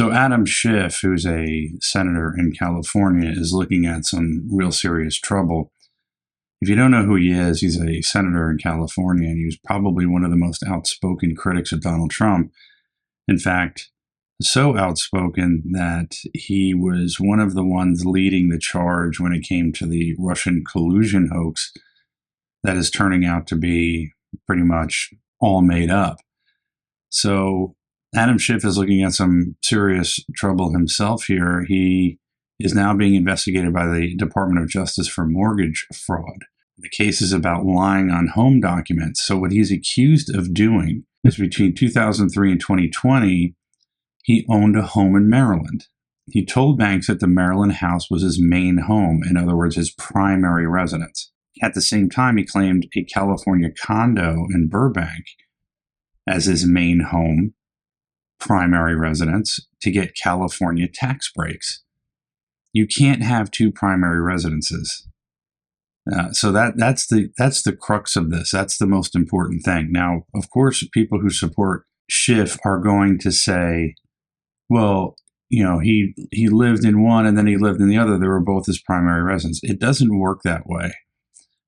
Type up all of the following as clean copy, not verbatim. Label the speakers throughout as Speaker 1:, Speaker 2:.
Speaker 1: So Adam Schiff, who's a senator in California, is looking at some real serious trouble. If you don't know who he is, he's a senator in California, and he was probably one of the most outspoken critics of Donald Trump. In fact, so outspoken that he was one of the ones leading the charge when it came to the Russian collusion hoax that is turning out to be pretty much all made up. So Adam Schiff is looking at some serious trouble himself here. He is now being investigated by the Department of Justice for mortgage fraud. The case is about lying on home documents. So what he's accused of doing is between 2003 and 2020, he owned a home in Maryland. He told banks that the Maryland house was his main home, in other words, his primary residence. At the same time, he claimed a California condo in Burbank as his main home, primary residence, to get California tax breaks. You can't have two primary residences. So that's the crux of this. That's the most important thing. Now, of course, people who support Schiff are going to say, well, he lived in one and then he lived in the other. They were both his primary residence. It doesn't work that way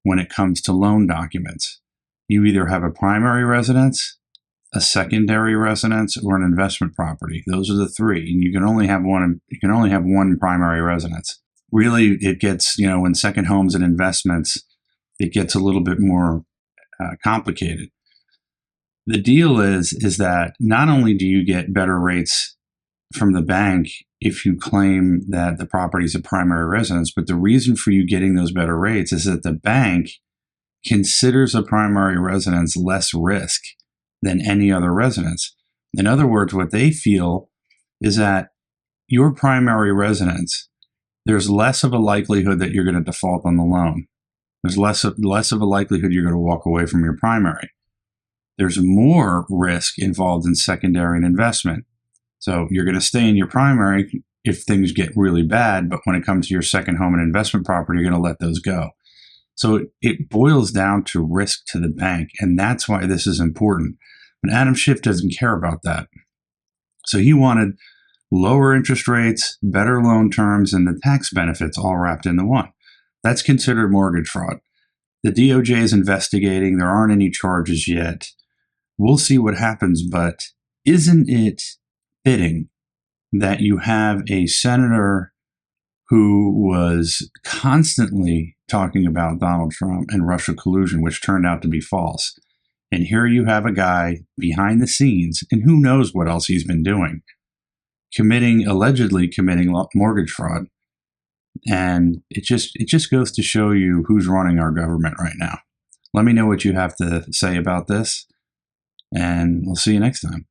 Speaker 1: when it comes to loan documents. You either have a primary residence, a secondary residence, or an investment property. Those are the three, and you can only have one. You can only have one primary residence. Really, it gets, in second homes and investments, it gets a little bit more complicated. The deal is that not only do you get better rates from the bank if you claim that the property is a primary residence, but the reason for you getting those better rates is that the bank considers a primary residence less risk than any other residence. In other words, what they feel is that your primary residence, there's less of a likelihood that you're going to default on the loan. There's less of a likelihood you're going to walk away from your primary. There's more risk involved in secondary and investment. So you're going to stay in your primary if things get really bad, but when it comes to your second home and investment property, you're going to let those go. So it boils down to risk to the bank, and that's why this is important. But Adam Schiff doesn't care about that. So he wanted lower interest rates, better loan terms, and the tax benefits all wrapped into one. That's considered mortgage fraud. The DOJ is investigating. There aren't any charges yet. We'll see what happens, but isn't it fitting that you have a senator who was constantly talking about Donald Trump and Russia collusion, which turned out to be false? And here you have a guy behind the scenes, and who knows what else he's been doing, allegedly committing mortgage fraud. And it just goes to show you who's running our government right now. Let me know what you have to say about this, and we'll see you next time.